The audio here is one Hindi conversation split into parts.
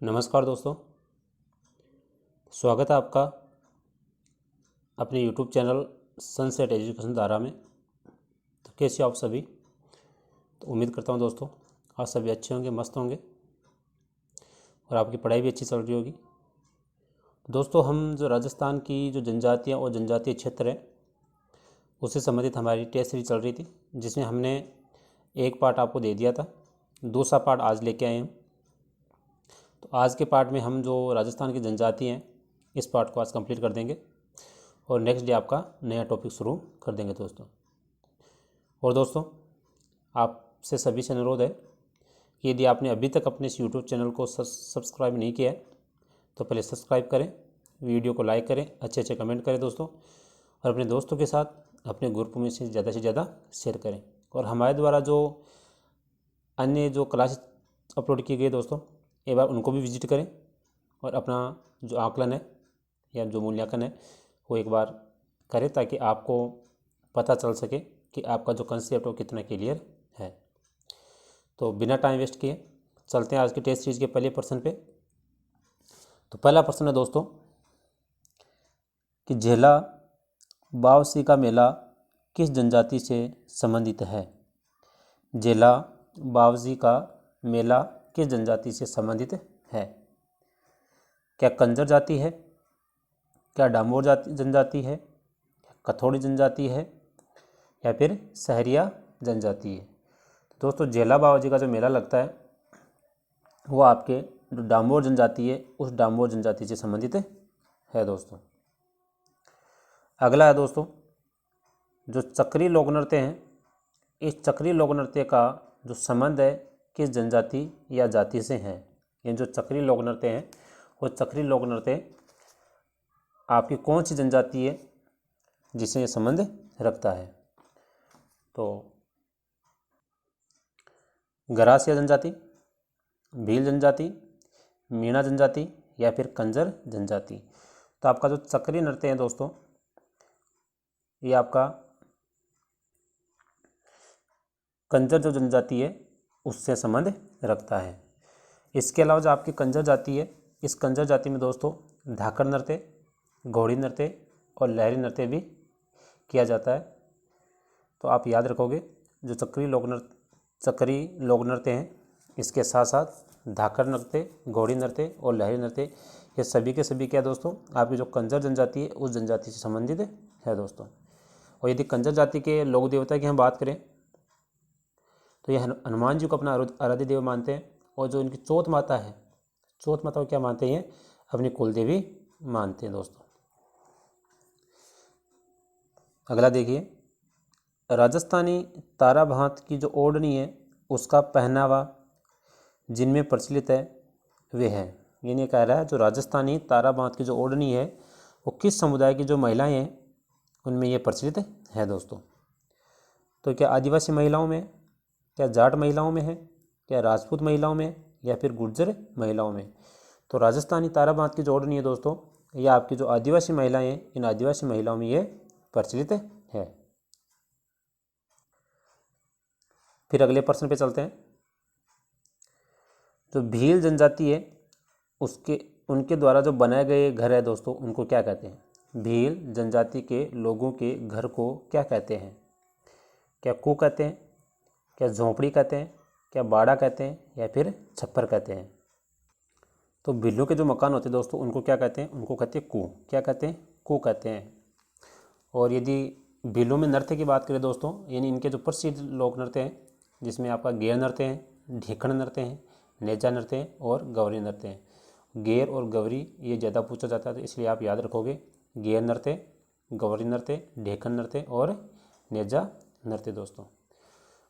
नमस्कार दोस्तों, स्वागत है आपका अपने यूट्यूब चैनल सनसेट एजुकेशन धारा में। तो कैसे हो आप सभी? तो उम्मीद करता हूँ दोस्तों आप सभी अच्छे होंगे, मस्त होंगे और आपकी पढ़ाई भी अच्छी चल रही होगी। दोस्तों, हम जो राजस्थान की जो जनजातियाँ और जनजातीय क्षेत्र है उससे संबंधित हमारी टेस्ट सीरीज चल रही थी, जिसमें हमने एक पार्ट आपको दे दिया था, दूसरा पार्ट आज लेके आए हम। तो आज के पार्ट में हम जो राजस्थान की जनजाति हैं इस पार्ट को आज कंप्लीट कर देंगे और नेक्स्ट डे आपका नया टॉपिक शुरू कर देंगे दोस्तों। और दोस्तों, आपसे सभी से अनुरोध है कि यदि आपने अभी तक अपने इस यूट्यूब चैनल को सब्सक्राइब नहीं किया है तो पहले सब्सक्राइब करें, वीडियो को लाइक करें, अच्छे अच्छे कमेंट करें दोस्तों, और अपने दोस्तों के साथ अपने ग्रुप में से ज़्यादा शेयर करें। और हमारे द्वारा जो अन्य जो क्लास अपलोड की गई दोस्तों, एक बार उनको भी विजिट करें और अपना जो आकलन है या जो मूल्यांकन है वो एक बार करें, ताकि आपको पता चल सके कि आपका जो कंसेप्ट है वो कितना क्लियर है। तो बिना टाइम वेस्ट किए चलते हैं आज की टेस्ट सीरीज के पहले प्रश्न पे। तो पहला प्रश्न है दोस्तों कि झेला बावसी का मेला किस जनजाति से संबंधित है? झेला बावजी का मेला किस जनजाति से संबंधित है? क्या कंजर जाति है, क्या डामोर जनजाति है, कथोड़ी जनजाति है या फिर सहरिया जनजाति है? तो दोस्तों, झेला बावाजी का जो मेला लगता है वो आपके जो डामोर जनजाति है उस डामोर जनजाति से संबंधित है दोस्तों। अगला है दोस्तों, जो चक्री लोक नृत्य हैं, इस चक्री लोक नृत्य का जो संबंध है किस जनजाति या जाति से है? ये जो चक्री लोक नृत्य हैं वो चक्री लोक नृत्य आपकी कौन सी जनजाति है जिससे ये संबंध रखता है? तो गरासिया जनजाति, भील जनजाति, मीणा जनजाति या फिर कंजर जनजाति? तो आपका जो चक्री नृत्य है दोस्तों ये आपका कंजर जो जनजाति है उससे संबंध रखता है। इसके अलावा जो आपकी कंजर जाति है, इस कंजर जाति में दोस्तों धाकड़ नृत्य, घोड़ी नृत्य और लहरी नृत्य भी किया जाता है। तो आप याद रखोगे जो चक्री लोक नृत्य हैं इसके साथ साथ धाकड़ नृत्य, घोड़ी नृत्य और लहरी नृत्य ये सभी के सभी क्या दोस्तों आपकी जो कंजर जनजाति है उस जनजाति से संबंधित है दोस्तों। और यदि कंजर जाति के लोक देवता की हम बात करें तो ये हनुमान जी को अपना आराध्य देव मानते हैं, और जो इनकी चौथ माता है, चौथ माता को क्या मानते हैं? अपनी कुल देवी मानते हैं दोस्तों। अगला देखिए, राजस्थानी तारा भांत की जो ओढ़नी है उसका पहनावा जिनमें प्रचलित है वे है। ये नहीं कह रहा है जो राजस्थानी तारा भांत की जो ओढ़नी है वो किस समुदाय की जो महिलाएं हैं उनमें ये प्रचलित है दोस्तों। तो क्या आदिवासी महिलाओं में, क्या जाट महिलाओं में है, क्या राजपूत महिलाओं में या फिर गुर्जर महिलाओं में? तो राजस्थानी तारा भांत की जो ओढ़नी है दोस्तों ये आपकी जो आदिवासी महिलाएं हैं इन आदिवासी महिलाओं में ये प्रचलित है। फिर अगले प्रश्न पे चलते हैं। जो भील जनजाति है उनके द्वारा जो बनाए गए घर है दोस्तों उनको क्या कहते हैं? भील जनजाति के लोगों के घर को क्या कहते हैं? क्या कू कहते हैं, क्या झोंपड़ी कहते हैं, क्या बाड़ा कहते हैं या फिर छप्पर कहते हैं? तो भीलों के जो मकान होते हैं दोस्तों उनको क्या कहते हैं? उनको कहते हैं कू। क्या कहते हैं? कू कहते हैं। और यदि भीलों में नृत्य की बात करें दोस्तों, यानी इनके जो प्रसिद्ध लोक नृत्य हैं जिसमें आपका गेर नृत्य है, ढेकण नृत्य है, नेजा नृत्य है और गौरी नृत्य है। गेर और गौरी ये ज़्यादा पूछा जाता है तो इसलिए आप याद रखोगे गेर नृत्य, गौरी नृत्य, ढेकण नृत्य और नेजा नृत्य दोस्तों।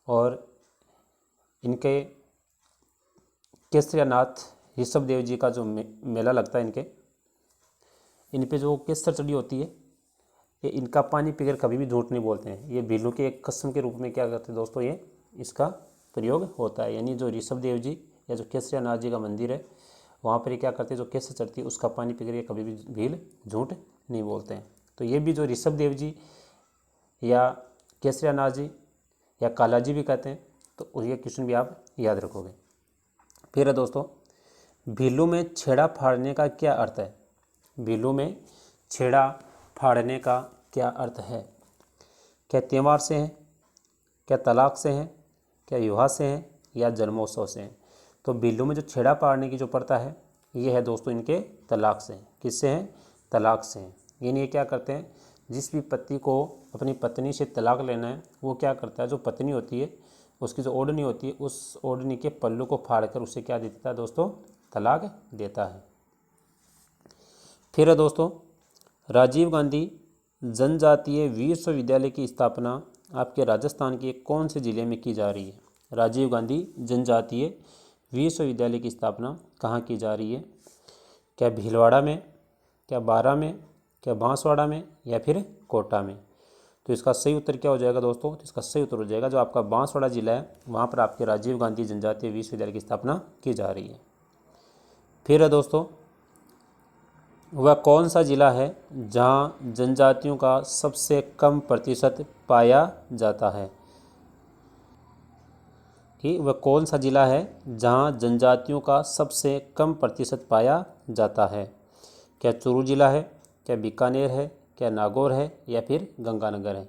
और इनके केसरियानाथ ऋषभ देव जी का जो मेला लगता है इन पे जो केसर चढ़ी होती है ये इनका पानी पीकर कभी भी झूठ नहीं बोलते हैं। ये भीलों के एक कसम के रूप में क्या करते हैं दोस्तों, ये इसका प्रयोग होता है। यानी जो ऋषभ देव जी या जो केसरियानाथ जी का मंदिर है वहाँ पर क्या करते हैं, जो केसर चढ़ती है उसका पानी पीकर कभी भी भील झूठ नहीं बोलते हैं। तो ये भी जो ऋषभ देव जी या केसरियानाथ जी या काला जी भी कहते हैं, तो ये क्वेश्चन भी आप याद रखोगे। फिर है दोस्तों भीलू में छेड़ा फाड़ने का क्या अर्थ है? भीलू में छेड़ा फाड़ने का क्या अर्थ है? क्या त्योहार से है, क्या तलाक से है, क्या विवाह से है, या जन्मोत्सव से है? तो भीलू में जो छेड़ा फाड़ने की जो प्रथा है ये है दोस्तों इनके तलाक से। किससे है? तलाक से है। यानी ये क्या करते हैं, जिस भी पति को अपनी पत्नी से तलाक लेना है वो क्या करता है, जो पत्नी होती है उसकी जो ओढ़नी होती है उस ओढ़नी के पल्लू को फाड़कर उसे क्या देता है दोस्तों? तलाक देता है। फिर है दोस्तों, राजीव गांधी जनजातीय विश्वविद्यालय की स्थापना आपके राजस्थान के कौन से ज़िले में की जा रही है? राजीव गांधी जनजातीय विश्वविद्यालय की स्थापना कहाँ की जा रही है? क्या भीलवाड़ा में, क्या बारा में, क्या बांसवाड़ा में, या फिर कोटा में? तो इसका सही उत्तर क्या हो जाएगा दोस्तों? तो इसका सही उत्तर हो जाएगा जो आपका बांसवाड़ा जिला है वहाँ पर आपके राजीव गांधी जनजातीय विश्वविद्यालय की स्थापना की जा रही है। फिर है दोस्तों, वह कौन सा जिला है जहाँ जनजातियों का सबसे कम प्रतिशत पाया जाता है? कि वह कौन सा जिला है जहाँ जनजातियों का सबसे कम प्रतिशत पाया जाता है? क्या चूरू जिला है, क्या बीकानेर है, क्या नागौर है, या फिर गंगानगर है?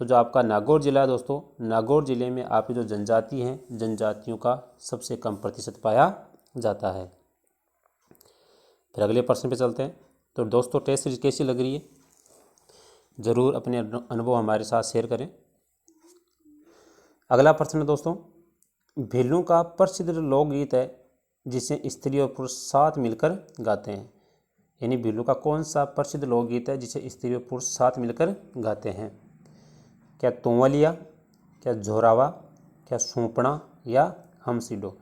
तो जो आपका नागौर जिला है दोस्तों, नागौर जिले में आपकी जो जनजाति हैं जनजातियों का सबसे कम प्रतिशत पाया जाता है। फिर अगले प्रश्न पे चलते हैं। तो दोस्तों टेस्ट सीरीज कैसी लग रही है? ज़रूर अपने अनुभव हमारे साथ शेयर करें। अगला प्रश्न है दोस्तों, भीलू का प्रसिद्ध लोकगीत है जिसे स्त्री और पुरुष साथ मिलकर गाते हैं। यानी भीलू का कौन सा प्रसिद्ध लोकगीत है जिसे स्त्री और पुरुष साथ मिलकर गाते हैं? क्या तोंवलिया, क्या झोरावा, क्या सूपना, या हम सिडो?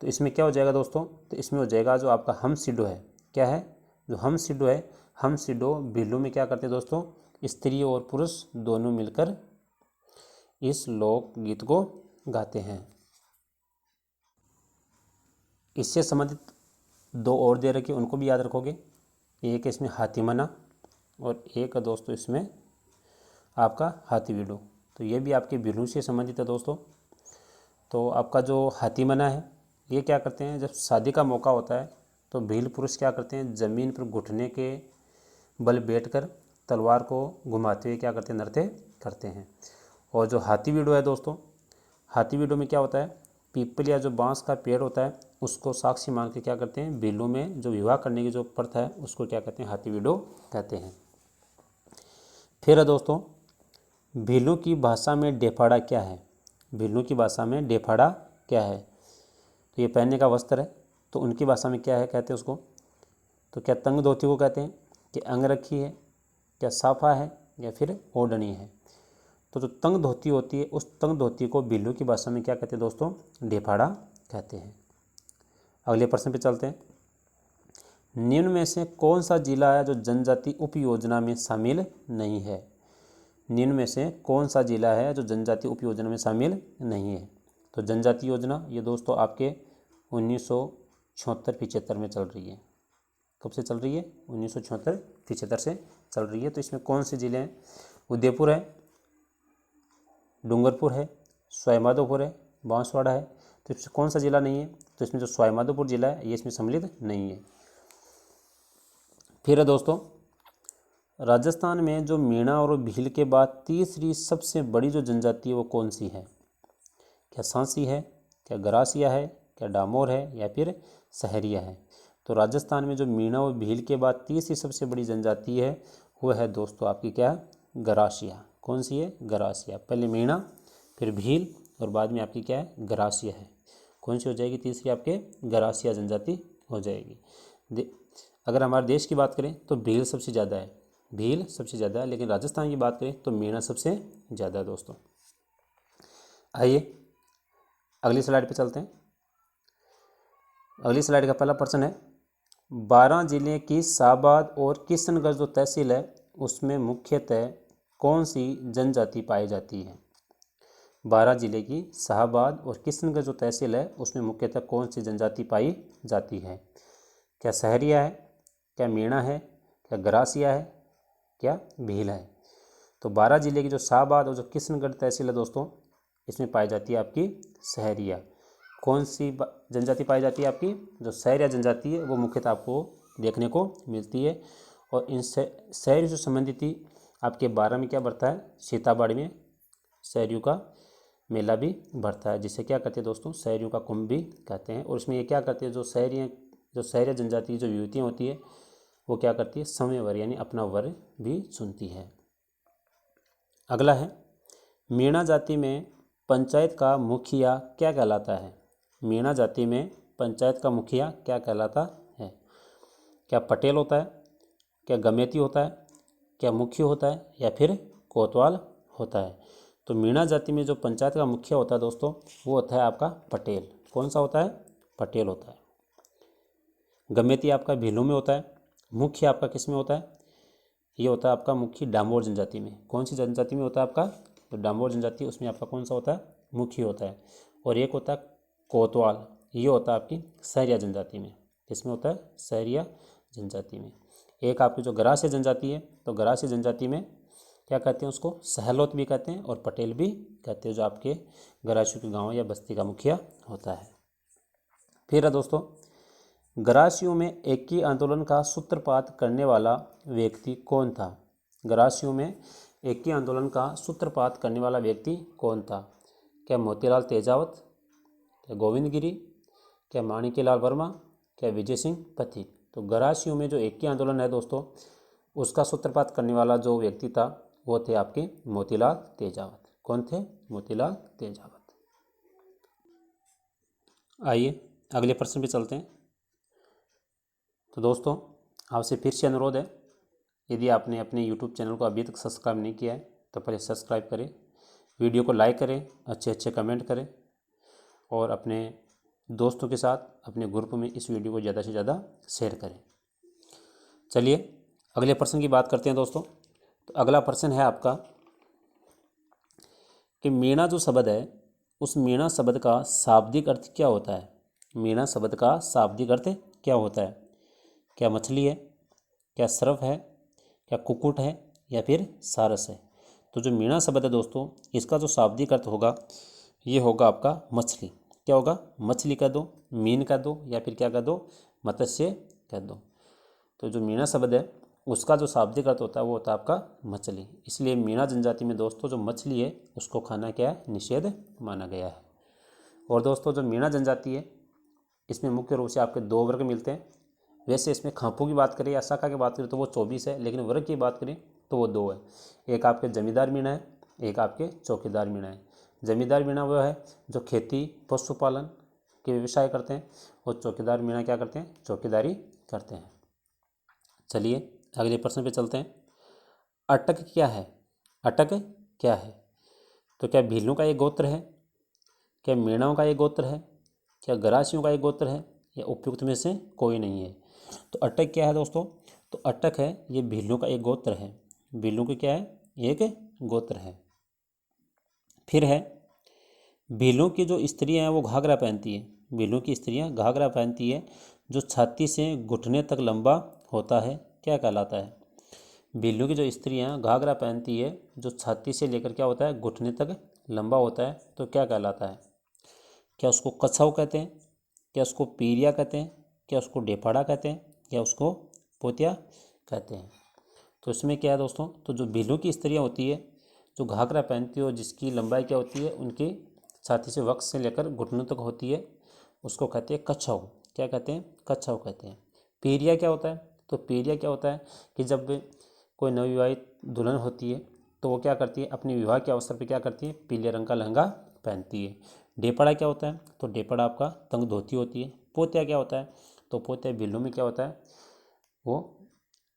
तो इसमें क्या हो जाएगा दोस्तों? तो इसमें हो जाएगा जो आपका हम सिडो है। क्या है? जो हम सिडो है, हम सिडो भीलू में क्या करते हैं दोस्तों? स्त्री और पुरुष दोनों मिलकर इस लोकगीत को गाते हैं। इससे संबंधित दो और दे रखे उनको भी याद रखोगे। एक इसमें हाथीमना और एक दोस्तों इसमें आपका हाथीवीडो। तो ये भी आपके भीलू से संबंधित है दोस्तों। तो आपका जो हाथीमना है ये क्या करते हैं, जब शादी का मौका होता है तो भील पुरुष क्या करते हैं, ज़मीन पर घुटने के बल बैठकर तलवार को घुमाते हुए क्या करते हैं, नृत्य करते हैं। और जो हाथीवीडो है दोस्तों, हाथीवीडो में क्या होता है, पीपल या जो बांस का पेड़ होता है उसको साक्षी मान के क्या करते हैं, भीलू में जो विवाह करने की जो प्रथा है उसको क्या कहते हैं, हाथीवीडो कहते हैं। फिर है दोस्तों, भीलू की भाषा में डेफाड़ा क्या है? भीलू की भाषा में डेफाड़ा क्या है? तो ये पहनने का वस्त्र है। तो उनकी भाषा में क्या है कहते हैं उसको? तो क्या तंग धोती को कहते हैं, कि अंगरखी है, क्या साफा है, या फिर ओढ़नी है? तो जो तंग धोती होती है उस तंग धोती को भीलू की भाषा में क्या कहते हैं दोस्तों? डेफाड़ा कहते हैं। अगले प्रश्न पे चलते हैं। निम्न में से कौन सा जिला है जो जनजाति उप योजना में शामिल नहीं है? निम्न में से कौन सा जिला है जो जनजाति उप योजना में शामिल नहीं है? तो जनजाति योजना ये दोस्तों आपके 1976-75 में चल रही है। कब से चल रही है? 1976-75 से चल रही है। तो इसमें कौन से ज़िले हैं? उदयपुर है, डूंगरपुर है, सवाईमाधोपुर है, बांसवाड़ा है। तो इसमें कौन सा ज़िला नहीं है? तो इसमें जो सवाईमाधोपुर ज़िला है ये इसमें सम्मिलित नहीं है। फिर है दोस्तों, राजस्थान में जो मीणा और भील के बाद तीसरी सबसे बड़ी जो जनजाति है वो कौन सी है? क्या सांसी है, क्या गरासिया है, क्या डामोर है, या फिर सहरिया है? तो राजस्थान में जो मीणा और भील के बाद तीसरी सबसे बड़ी जनजाति है वो है दोस्तों आपकी क्या? गरासिया। कौन सी है? गरासिया। पहले मीणा, फिर भील, और बाद में आपकी क्या है? गरासिया है। कौन सी हो जाएगी तीसरी? आपके गरासिया जनजाति हो जाएगी। अगर हमारे देश की बात करें तो भील सबसे ज़्यादा है, भील सबसे ज़्यादा है, लेकिन राजस्थान की बात करें तो मीणा सबसे ज़्यादा है दोस्तों। आइए अगली स्लाइड पे चलते हैं। अगली स्लाइड का पहला प्रश्न है, 12 जिले की शाहबाद और किशनगढ़ जो तहसील है उसमें मुख्यतः कौन सी जनजाति पाई जाती है? 12 जिले की शाहबाद और किशनगढ़ जो तहसील है उसमें मुख्यतः कौन सी जनजाति पाई जाती है? क्या सहरिया है, क्या मीणा है, क्या गरासिया है, क्या भील है? तो 12 जिले की जो शाहबाद और जो किशनगढ़ तहसील है दोस्तों इसमें पाई जाती है आपकी सहरिया। कौन सी जनजाति पाई जाती है? आपकी जो शहरिया जनजाति है वो मुख्यतः आपको देखने को मिलती है। और इन शहरी जो संबंधित थी आपके 12 में क्या बढ़ता है? सीताबाड़ी में शहरियों का मेला भी बढ़ता है, जिसे क्या कहते हैं दोस्तों? शहरियों का कुंभ भी कहते हैं। और इसमें ये क्या करते हैं? जो शहरी जनजाति की जो युवतियाँ होती है वो क्या करती है? समयवर यानी अपना वर भी चुनती है। अगला है, मीणा जाति में पंचायत का मुखिया क्या कहलाता है? मीणा जाति में पंचायत का मुखिया क्या कहलाता है? क्या पटेल होता है, क्या गमेती होता है, क्या मुखी होता है, या फिर कोतवाल होता है? तो मीणा जाति में जो पंचायत का मुखिया होता है दोस्तों वो होता है आपका पटेल। कौन सा होता है? पटेल होता है। गमेती आपका भीलों में होता है। मुखी आपका किस में होता है? ये होता है आपका मुखी डामोर जनजाति में। कौन सी जनजाति में होता है आपका? तो डामोर जनजाति, उसमें आपका कौन सा होता है? मुखी होता है। और एक होता है कोतवाल, ये होता है आपकी शहरिया जनजाति में। किसमें होता है? शहरिया जनजाति में। एक आपकी जो गरासिया जनजाति है, तो गरासिया जनजाति में क्या कहते हैं? उसको सहलोत भी कहते हैं और पटेल भी कहते हैं, जो आपके गरासियों के गाँव या बस्ती का मुखिया होता है। फिर है दोस्तों, गरासियों में एकी आंदोलन का सूत्रपात करने वाला व्यक्ति कौन था? गरासियों में एकी आंदोलन का सूत्रपात करने वाला व्यक्ति कौन था? क्या मोतीलाल तेजावत, क्या गोविंद गिरी, क्या माणिक्यलाल वर्मा, क्या विजय सिंह पथिक? तो गरासियों में जो एकी आंदोलन है दोस्तों उसका सूत्रपात करने वाला जो व्यक्ति था वो थे आपके मोतीलाल तेजावत। कौन थे? मोतीलाल तेजावत। आइए अगले प्रश्न पे चलते हैं। तो दोस्तों आपसे फिर से अनुरोध है, यदि आपने अपने YouTube चैनल को अभी तक सब्सक्राइब नहीं किया है तो पहले सब्सक्राइब करें, वीडियो को लाइक करें, अच्छे अच्छे कमेंट करें और अपने दोस्तों के साथ अपने ग्रुप में इस वीडियो को ज़्यादा से ज़्यादा शेयर करें। चलिए अगले प्रश्न की बात करते हैं दोस्तों। तो अगला प्रश्न है आपका कि मीणा जो शब्द है उस मीणा शब्द का शाब्दिक अर्थ क्या होता है? मीणा शब्द का शाब्दिक अर्थ क्या होता है? क्या मछली है, क्या सर्फ है, क्या कुक्कुट है, या फिर सारस है? तो जो मीणा शब्द है दोस्तों इसका जो शाब्दिक अर्थ होगा ये होगा आपका मछली। क्या होगा? मछली कह दो, मीन कह दो, या फिर क्या कह दो? मत्स्य कह दो। तो जो मीणा शब्द है उसका जो शाब्दिक अर्थ होता है वो होता है आपका मछली। इसलिए मीणा जनजाति में दोस्तों जो मछली है उसको खाना क्या है? निषेध माना गया है। और दोस्तों जो मीणा जनजाति है इसमें मुख्य रूप से आपके 2 वर्ग मिलते हैं। वैसे इसमें खांपू की बात करें या शाखा की बात करें तो वो 24 है, लेकिन वर्ग की बात करें तो वो 2 है। एक आपके जमींदार मीणा है, एक आपके चौकीदार मीणा है। जमींदार मीणा वो है जो खेती पशुपालन के व्यवसाय करते हैं और चौकीदार मीणा क्या करते हैं? चौकीदारी करते हैं। चलिए अगले प्रश्न पे चलते हैं। अटक क्या है? अटक क्या है? तो क्या भीलों का एक गोत्र है, क्या मीणाओं का एक गोत्र है, क्या गरासियों का एक गोत्र है, या उपयुक्त में से कोई नहीं है? तो अटक क्या है दोस्तों? तो अटक है ये भीलों का एक गोत्र है। भीलों की क्या है? एक गोत्र है। फिर है भीलों की जो स्त्रियां हैं वो घाघरा पहनती है। भीलों की स्त्रियां घाघरा पहनती है जो छाती से घुटने तक लंबा होता है, क्या कहलाता है? भीलों की जो स्त्रियां घाघरा पहनती है जो छाती से लेकर क्या होता है? घुटने तक लंबा होता है, तो क्या कहलाता है? क्या उसको कछाऊ कहते हैं, क्या उसको पीरिया कहते हैं, क्या उसको डेफाड़ा कहते हैं, या उसको पोतिया कहते हैं? तो इसमें क्या है दोस्तों? तो जो भीलों की स्त्रियां होती है जो घाघरा पहनती है और जिसकी लंबाई क्या होती है? उनकी छाती से वक्ष से लेकर घुटनों तक होती है, उसको कहते हैं कछाऊ। क्या कहते हैं? कछाऊ कहते हैं। पीरिया क्या होता है? तो पीरिया क्या होता है कि जब कोई नवविवाहित दुल्हन होती है तो वो क्या करती है? अपने विवाह के अवसर पर क्या करती है? पीले रंग का लहंगा पहनती है। डेपड़ा क्या होता है? तो डेपड़ा आपका तंग धोती होती है। पोतिया क्या होता है? तो पोतिया भीलों में क्या होता है? वो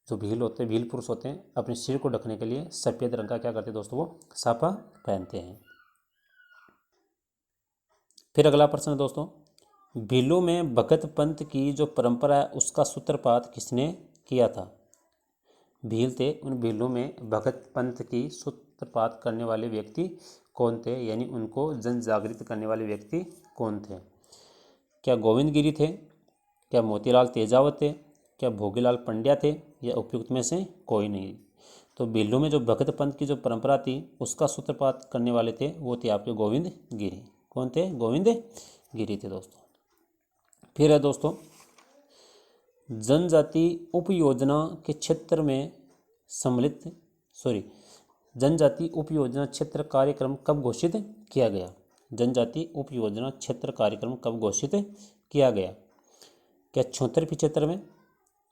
जो भील होते हैं, भील पुरुष होते हैं, अपने सिर को ढकने के लिए सफ़ेद रंग का क्या करते हैं दोस्तों? वो साफा पहनते हैं। फिर अगला प्रश्न है दोस्तों, भीलों में भगत पंथ की जो परंपरा है उसका सूत्रपात किसने किया था? भील थे, उन भीलों में भगत पंथ की सूत्रपात करने वाले व्यक्ति कौन थे, यानी उनको जन जागृत करने वाले व्यक्ति कौन थे? क्या गोविंद गिरी थे, क्या मोतीलाल तेजावत थे, क्या भोगीलाल पंड्या थे, या उपयुक्त में से कोई नहीं? तो भीलों में जो भगत पंथ की जो परंपरा थी उसका सूत्रपात करने वाले थे वो थे आपके गोविंद गिरी। कौन थे? गोविंद गिरी थी दोस्तों। फिर है दोस्तों, जनजाति उपयोजना के क्षेत्र में सम्मिलित जनजाति उपयोजना क्षेत्र कार्यक्रम कब घोषित किया गया? जनजाति उपयोजना क्षेत्र कार्यक्रम कब घोषित किया गया? क्या 74-75 में,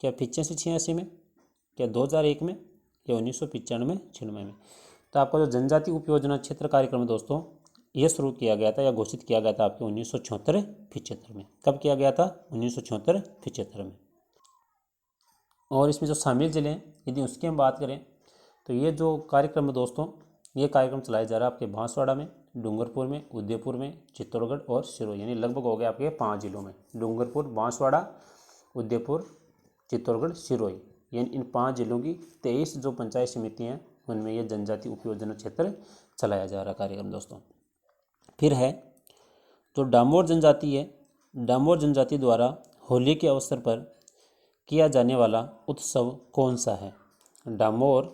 क्या 85-86 में, क्या 2001 में, या 1995-96 में? तो आपका जो जनजाति उपयोजना क्षेत्र कार्यक्रम है दोस्तों, ये शुरू किया गया था या घोषित किया गया था आपके 1974-75 में। कब किया गया था? 1974-75 में। और इसमें जो शामिल जिले हैं, यदि उसकी हम बात करें तो ये जो कार्यक्रम है दोस्तों, ये कार्यक्रम चलाया जा रहा है आपके बांसवाड़ा में, डूंगरपुर में, उदयपुर में, चित्तौड़गढ़ और सिरोही, यानी लगभग हो गया आपके 5 जिलों में। डूंगरपुर, बांसवाड़ा, उदयपुर, चित्तौड़गढ़, सिरोही, यानी इन 5 जिलों की 23 जो पंचायत समितियाँ हैं उनमें ये जनजाति उपयोजना क्षेत्र चलाया जा रहा कार्यक्रम दोस्तों। फिर है जो डामोर जनजाति है, डामोर जनजाति द्वारा होली के अवसर पर किया जाने वाला उत्सव कौन सा है? डामोर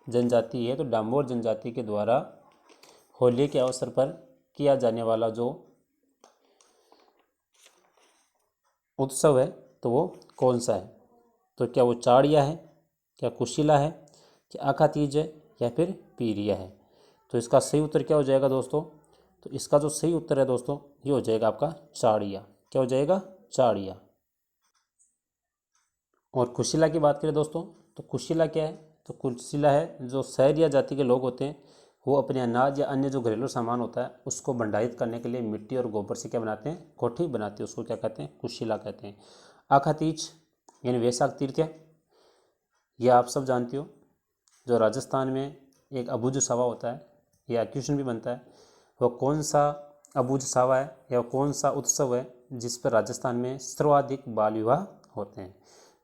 जनजाति है तो डामोर जनजाति के द्वारा होली के अवसर पर किया जाने वाला जो उत्सव है तो वो कौन सा है? तो क्या वो चाड़िया है, क्या कुशिला है, क्या आखा तीज है, या फिर पीरिया है? तो इसका सही उत्तर क्या हो जाएगा दोस्तों? तो इसका जो सही उत्तर है दोस्तों, ये हो जाएगा आपका चाड़िया। क्या हो जाएगा? चाड़िया। और कुशिला की बात करें दोस्तों, तो कुशिला क्या है? तो कुशिला है जो सहरिया जाति के लोग होते हैं, वो अपने अनाज या अन्य जो घरेलू सामान होता है उसको भंडारित करने के लिए मिट्टी और गोबर से क्या बनाते हैं? कोठी बनाते हैं। उसको क्या कहते हैं? कुशिला कहते हैं। आखा तीज यानी वैशाख तृतीया, ये आप सब जानते हो, जो राजस्थान में एक अबूझ सावा होता है या क्वेश्चन भी बनता है, वो कौन सा अबूझ सावा है या कौन सा उत्सव है जिस पर राजस्थान में सर्वाधिक बाल विवाह होते हैं?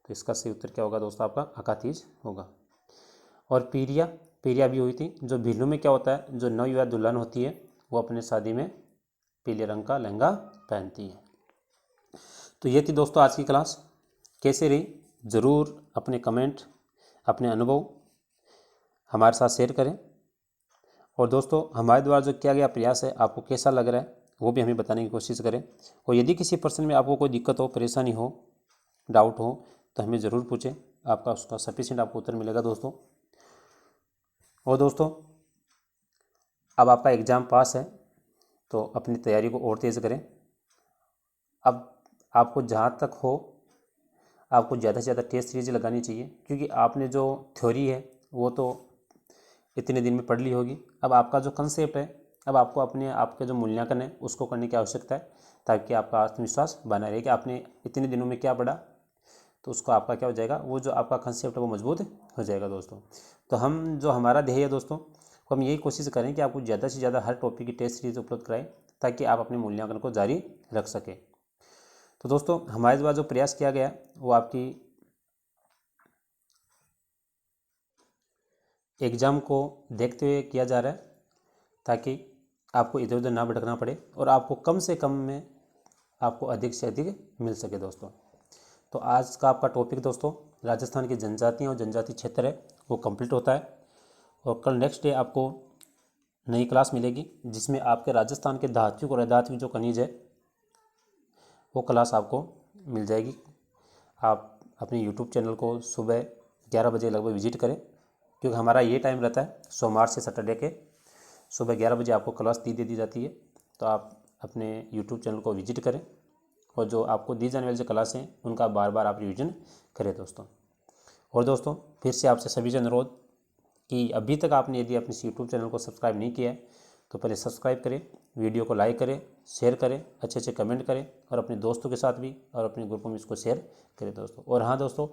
तो इसका सही उत्तर क्या होगा दोस्तों? आपका आखा तीज होगा। और पीरिया, पीरिया भी हुई थी, जो भीलू में क्या होता है, जो नवविवाह दुल्हन होती है वो अपने शादी में पीले रंग का लहंगा पहनती है। तो ये थी दोस्तों आज की क्लास। कैसे रही ज़रूर अपने कमेंट, अपने अनुभव हमारे साथ शेयर करें। और दोस्तों हमारे द्वारा जो किया गया प्रयास है आपको कैसा लग रहा है वो भी हमें बताने की कोशिश करें। और यदि किसी प्रश्न में आपको कोई दिक्कत हो, परेशानी हो, डाउट हो तो हमें ज़रूर पूछें, आपका उसका सफिशिएंट आपको उत्तर मिलेगा दोस्तों। और दोस्तों अब आपका एग्ज़ाम पास है तो अपनी तैयारी को और तेज़ करें। अब आपको जहाँ तक हो आपको ज़्यादा से ज़्यादा टेस्ट सीरीज लगानी चाहिए, क्योंकि आपने जो थ्योरी है वो तो इतने दिन में पढ़ ली होगी। अब आपका जो कंसेप्ट है, अब आपको अपने आपके जो मूल्यांकन है उसको करने की आवश्यकता है, ताकि आपका आत्मविश्वास बना रहे कि आपने इतने दिनों में क्या पढ़ा, तो उसको आपका क्या हो जाएगा, वो जो आपका कंसेप्ट है वो मजबूत हो जाएगा दोस्तों। तो हम जो हमारा ध्येय है दोस्तों, हम यही कोशिश करें कि आपको ज़्यादा से ज़्यादा हर टॉपिक की टेस्ट सीरीज उपलब्ध कराएं, ताकि आप अपने मूल्यांकन को जारी रख सकें। तो दोस्तों हमारे द्वारा जो प्रयास किया गया वो आपकी एग्ज़ाम को देखते हुए किया जा रहा है, ताकि आपको इधर उधर ना भटकना पड़े और आपको कम से कम में आपको अधिक से अधिक मिल सके दोस्तों। तो आज का आपका टॉपिक दोस्तों राजस्थान की जनजातियाँ और जनजाति क्षेत्र है वो कंप्लीट होता है। और कल नेक्स्ट डे आपको नई क्लास मिलेगी, जिसमें आपके राजस्थान के धात्विक और अधात्विक जो खनिज है वो क्लास आपको मिल जाएगी। आप अपने यूट्यूब चैनल को सुबह 11 बजे लगभग विजिट करें, क्योंकि हमारा ये टाइम रहता है सोमवार से सैटरडे के सुबह 11 बजे आपको क्लास दे दी जाती है। तो आप अपने यूट्यूब चैनल को विजिट करें और जो आपको दी जाने वाली जो क्लास हैं उनका बार बार आप रिविजन करें दोस्तों। और दोस्तों फिर से आपसे सभी से अनुरोध कि अभी तक आपने यदि अपने यूट्यूब चैनल को सब्सक्राइब नहीं किया है तो पहले सब्सक्राइब करें, वीडियो को लाइक करें, शेयर करें, अच्छे अच्छे कमेंट करें और अपने दोस्तों के साथ भी और अपने ग्रुपों में इसको शेयर करें दोस्तों। और हाँ दोस्तों,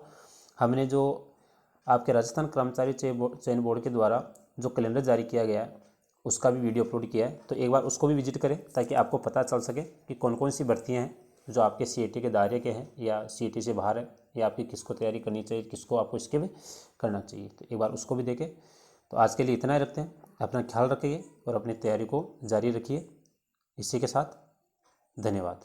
हमने जो आपके राजस्थान कर्मचारी चयन बोर्ड के द्वारा जो कैलेंडर जारी किया गया है उसका भी वीडियो अपलोड किया है, तो एक बार उसको भी विजिट करें, ताकि आपको पता चल सके कि कौन कौन सी भर्तियाँ हैं जो आपके CAT के दायरे के हैं या CAT से बाहर है, या आपकी किसको तैयारी करनी चाहिए, किसको आपको इसके भी करना चाहिए। तो एक बार उसको भी देखें। तो आज के लिए इतना ही रखते हैं, अपना ख्याल रखिए और अपनी तैयारी को जारी रखिए। इसी के साथ धन्यवाद।